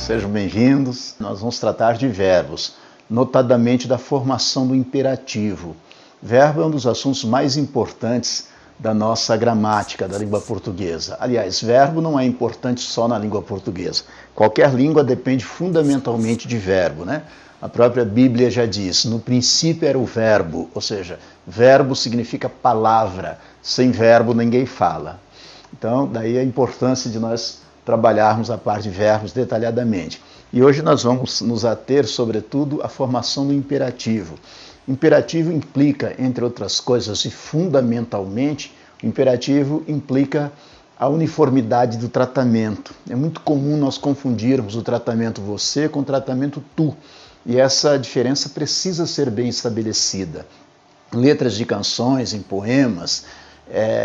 Sejam bem-vindos. Nós vamos tratar de verbos, notadamente da formação do imperativo. Verbo é um dos assuntos mais importantes da nossa gramática, da língua portuguesa. Aliás, verbo não é importante só na língua portuguesa. Qualquer língua depende fundamentalmente de verbo, né? A própria Bíblia já diz, no princípio era o verbo, ou seja, verbo significa palavra, sem verbo ninguém fala. Então, daí a importância de nós trabalharmos a parte de verbos detalhadamente. E hoje nós vamos nos ater, sobretudo, à formação do imperativo. Imperativo implica, entre outras coisas, e fundamentalmente, o imperativo implica a uniformidade do tratamento. É muito comum nós confundirmos o tratamento você com o tratamento tu. E essa diferença precisa ser bem estabelecida. Em letras de canções, em poemas,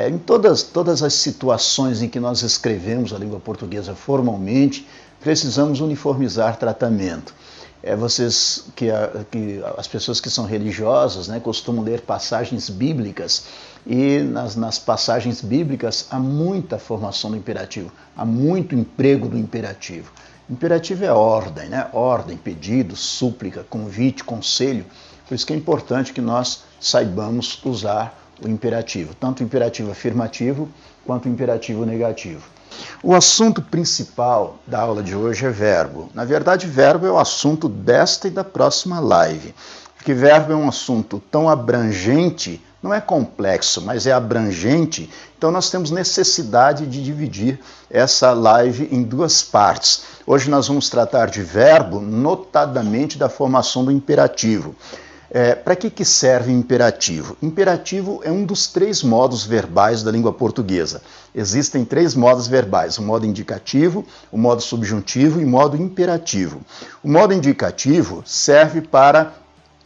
em todas as situações em que nós escrevemos a língua portuguesa formalmente, precisamos uniformizar tratamento. As pessoas que são religiosas, né, costumam ler passagens bíblicas e nas passagens bíblicas há muita formação do imperativo, há muito emprego do imperativo. Imperativo é ordem, né? Ordem, pedido, súplica, convite, conselho. Por isso que é importante que nós saibamos usar o imperativo, tanto o imperativo afirmativo quanto o imperativo negativo. O assunto principal da aula de hoje é verbo. Na verdade, verbo é o assunto desta e da próxima live, porque verbo é um assunto tão abrangente, não é complexo, mas é abrangente, então nós temos necessidade de dividir essa live em duas partes. Hoje nós vamos tratar de verbo, notadamente da formação do imperativo. Para que serve imperativo? Imperativo é um dos 3 modos verbais da língua portuguesa. Existem 3 modos verbais, o modo indicativo, o modo subjuntivo e o modo imperativo. O modo indicativo serve para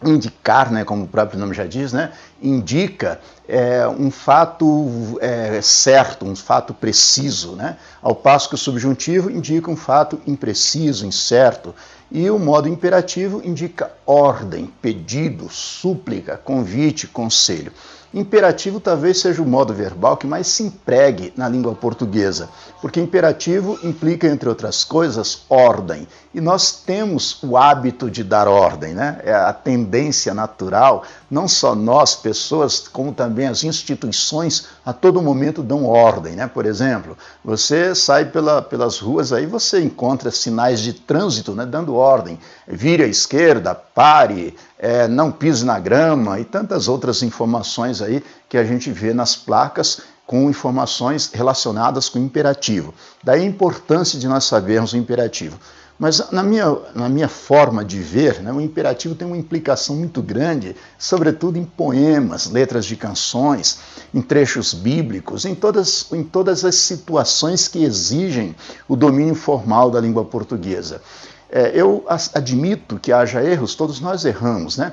indicar, né, como o próprio nome já diz, né, indica um fato certo, um fato preciso, né, ao passo que o subjuntivo indica um fato impreciso, incerto, e o modo imperativo indica ordem, pedido, súplica, convite, conselho. Imperativo talvez seja o modo verbal que mais se empregue na língua portuguesa, porque imperativo implica, entre outras coisas, ordem. E nós temos o hábito de dar ordem, né? É a tendência natural, não só nós, pessoas, como também as instituições, a todo momento dão ordem, né? Por exemplo, você sai pelas ruas, aí você encontra sinais de trânsito, né, dando ordem. Vire à esquerda, pare, não pise na grama e tantas outras informações aí que a gente vê nas placas com informações relacionadas com o imperativo. Daí a importância de nós sabermos o imperativo. Mas na minha forma de ver, né, o imperativo tem uma implicação muito grande, sobretudo em poemas, letras de canções, em trechos bíblicos, em todas as situações que exigem o domínio formal da língua portuguesa. Eu admito que haja erros, todos nós erramos, né?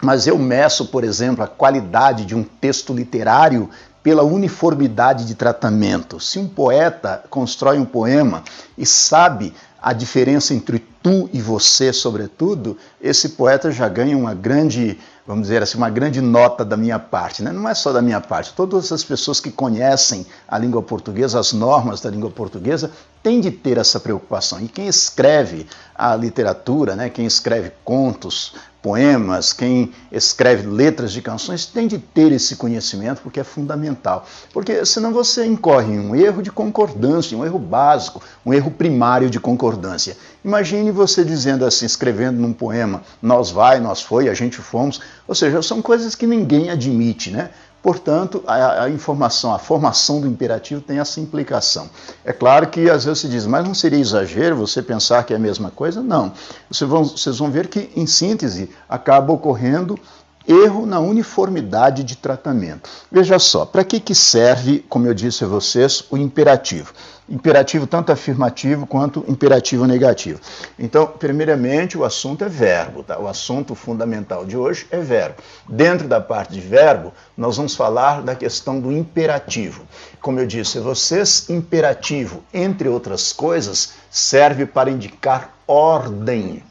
Mas eu meço, por exemplo, a qualidade de um texto literário pela uniformidade de tratamento. Se um poeta constrói um poema e sabe a diferença entre tu e você, sobretudo, esse poeta já ganha uma grande, vamos dizer assim, uma grande nota da minha parte, né? Não é só da minha parte, todas as pessoas que conhecem a língua portuguesa, as normas da língua portuguesa, têm de ter essa preocupação. E quem escreve a literatura, né? Quem escreve contos, poemas, quem escreve letras de canções, tem de ter esse conhecimento, porque é fundamental. Porque senão você incorre em um erro de concordância, um erro básico, um erro primário de concordância. Imagine você dizendo assim, escrevendo num poema, nós vai, nós foi, a gente fomos, ou seja, são coisas que ninguém admite, né? Portanto, a formação do imperativo tem essa implicação. É claro que às vezes se diz, mas não seria exagero você pensar que é a mesma coisa? Não. Vocês vão ver que, em síntese, acaba ocorrendo erro na uniformidade de tratamento. Veja só, para que serve, como eu disse a vocês, o imperativo? Imperativo tanto afirmativo quanto imperativo negativo. Então, primeiramente, o assunto é verbo, tá? O assunto fundamental de hoje é verbo. Dentro da parte de verbo, nós vamos falar da questão do imperativo. Como eu disse a vocês, imperativo, entre outras coisas, serve para indicar ordem,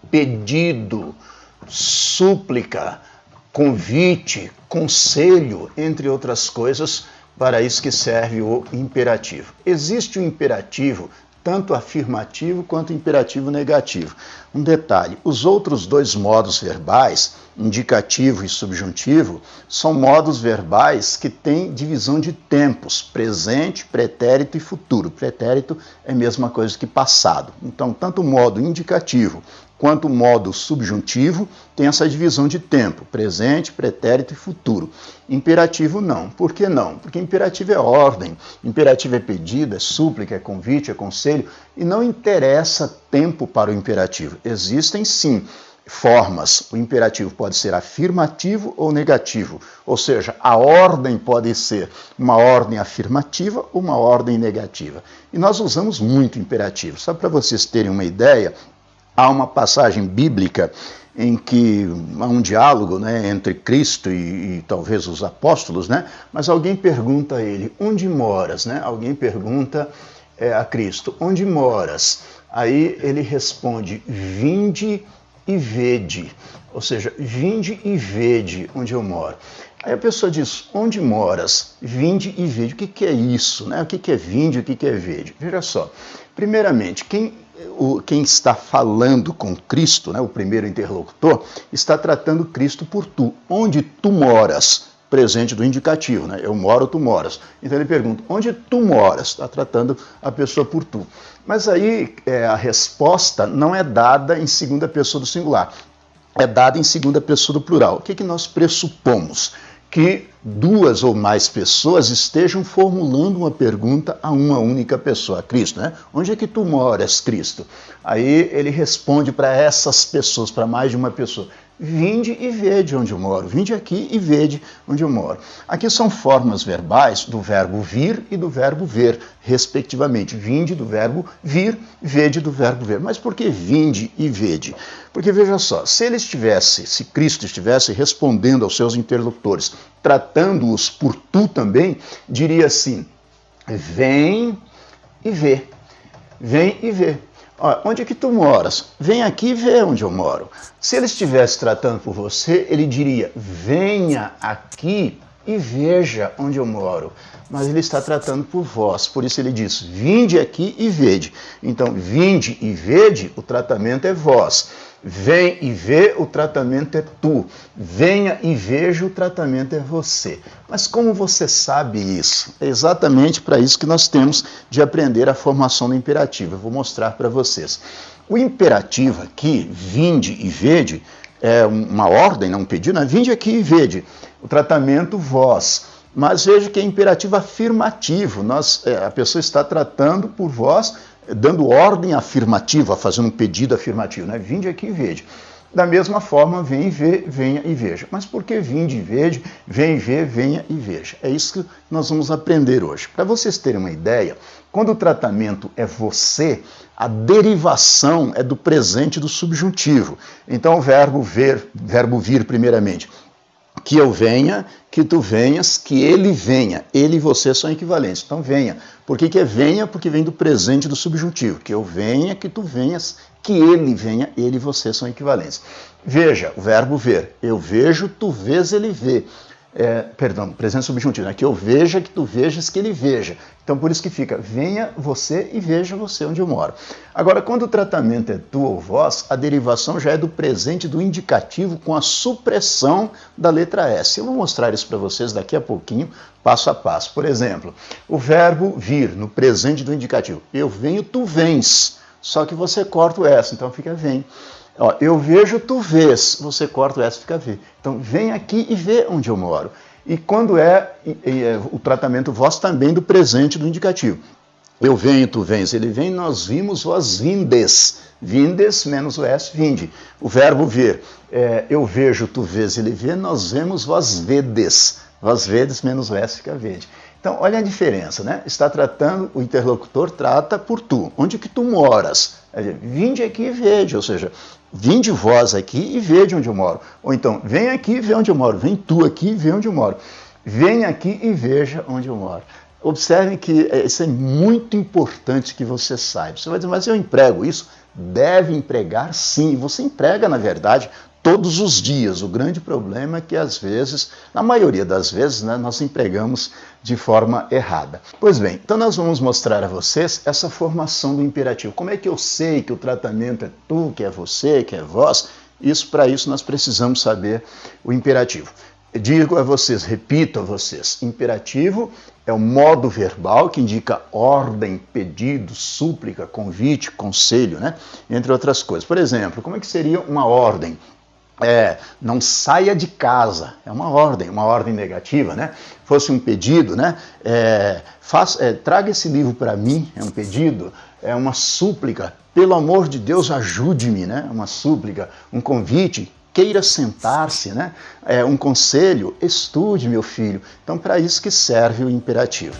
pedido, súplica, convite, conselho, entre outras coisas, para isso que serve o imperativo. Existe o imperativo tanto afirmativo quanto imperativo negativo. Um detalhe, os outros dois modos verbais, indicativo e subjuntivo, são modos verbais que têm divisão de tempos, presente, pretérito e futuro. Pretérito é a mesma coisa que passado. Então, tanto o modo indicativo quanto o modo subjuntivo tem essa divisão de tempo, presente, pretérito e futuro. Imperativo não. Por que não? Porque imperativo é ordem, imperativo é pedido, é súplica, é convite, é conselho, e não interessa tempo para o imperativo. Existem sim formas. O imperativo pode ser afirmativo ou negativo, ou seja, a ordem pode ser uma ordem afirmativa ou uma ordem negativa. E nós usamos muito imperativo. Só para vocês terem uma ideia, há uma passagem bíblica em que há um diálogo, né, entre Cristo e talvez os apóstolos, né, mas alguém pergunta a ele, onde moras? Né? Alguém pergunta a Cristo, onde moras? Aí ele responde, vinde e vede, ou seja, vinde e vede onde eu moro. Aí a pessoa diz, onde moras? Vinde e vede. O que é isso? Né? O que é vinde e o que é vede? Veja só, primeiramente, quem está falando com Cristo, né, o primeiro interlocutor, está tratando Cristo por tu. Onde tu moras? Presente do indicativo, né? Eu moro, tu moras. Então ele pergunta, onde tu moras? Está tratando a pessoa por tu. Mas aí a resposta não é dada em segunda pessoa do singular, é dada em segunda pessoa do plural. O que nós pressupomos? Que duas ou mais pessoas estejam formulando uma pergunta a uma única pessoa, a Cristo, né? Onde é que tu moras, Cristo? Aí ele responde para essas pessoas, para mais de uma pessoa, vinde e vede onde eu moro, vinde aqui e vede onde eu moro. Aqui são formas verbais do verbo vir e do verbo ver, respectivamente. Vinde do verbo vir, vede do verbo ver. Mas por que vinde e vede? Porque veja só, se Cristo estivesse respondendo aos seus interlocutores, tratando-os por tu também, diria assim, vem e vê, vem e vê. Onde é que tu moras? Vem aqui e vê onde eu moro. Se ele estivesse tratando por você, ele diria, venha aqui e veja onde eu moro. Mas ele está tratando por vós, por isso ele diz, vinde aqui e vede. Então, vinde e vede, o tratamento é vós. Vem e vê, o tratamento é tu. Venha e veja, o tratamento é você. Mas como você sabe isso? É exatamente para isso que nós temos de aprender a formação do imperativo. Eu vou mostrar para vocês. O imperativo aqui, vinde e vede, é uma ordem, não um pedido, né? Vinde aqui e vede. O tratamento vós. Mas veja que é imperativo afirmativo. A pessoa está tratando por vós, dando ordem afirmativa, fazendo um pedido afirmativo, né? Vinde aqui e vede. Da mesma forma, vem e vê, venha e veja. Mas por que vinde e vede, vem e vê, venha e veja? É isso que nós vamos aprender hoje. Para vocês terem uma ideia, quando o tratamento é você, a derivação é do presente do subjuntivo. Então, o verbo vir primeiramente. Que eu venha, que tu venhas, que ele venha. Ele e você são equivalentes. Então venha. Por que é venha? Porque vem do presente do subjuntivo. Que eu venha, que tu venhas, que ele venha. Ele e você são equivalentes. Veja, o verbo ver. Eu vejo, tu vês, ele vê. Presente subjuntivo, né? Que eu veja, que tu vejas, que ele veja. Então, por isso que fica, venha você e veja você onde eu moro. Agora, quando o tratamento é tu ou vós, a derivação já é do presente do indicativo com a supressão da letra S. Eu vou mostrar isso para vocês daqui a pouquinho, passo a passo. Por exemplo, o verbo vir, no presente do indicativo. Eu venho, tu vens. Só que você corta o S, então fica vem. Eu vejo, tu vês, você corta o S, fica vê. Então, vem aqui e vê onde eu moro. E quando o tratamento vós também do presente do indicativo. Eu venho, tu vens, ele vem, nós vimos, vós vindes. Vindes menos o S, vinde. O verbo ver, eu vejo, tu vês, ele vê, nós vemos, vós vedes. Vós vedes menos o S, fica vede. Então, olha a diferença, né? Está tratando, o interlocutor trata por tu. Onde que tu moras? Vinde aqui e vede, ou seja, vinde vós aqui e vede onde eu moro. Ou então, vem aqui e vê onde eu moro. Vem tu aqui e vê onde eu moro. Vem aqui e veja onde eu moro. Observem que isso é muito importante que você saiba. Você vai dizer, mas eu emprego isso? Deve empregar sim. Você emprega, na verdade, todos os dias. O grande problema é que, às vezes, na maioria das vezes, né, nós empregamos de forma errada. Pois bem, então nós vamos mostrar a vocês essa formação do imperativo. Como é que eu sei que o tratamento é tu, que é você, que é vós? Para isso nós precisamos saber o imperativo. Digo a vocês, repito a vocês, imperativo é o modo verbal que indica ordem, pedido, súplica, convite, conselho, né? Entre outras coisas. Por exemplo, como é que seria uma ordem? Não saia de casa, é uma ordem negativa, né? Fosse um pedido, né? Traga esse livro para mim, é um pedido, é uma súplica, pelo amor de Deus, ajude-me, né? Uma súplica, um convite, queira sentar-se, né? Um conselho, estude, meu filho. Então, para isso que serve o imperativo.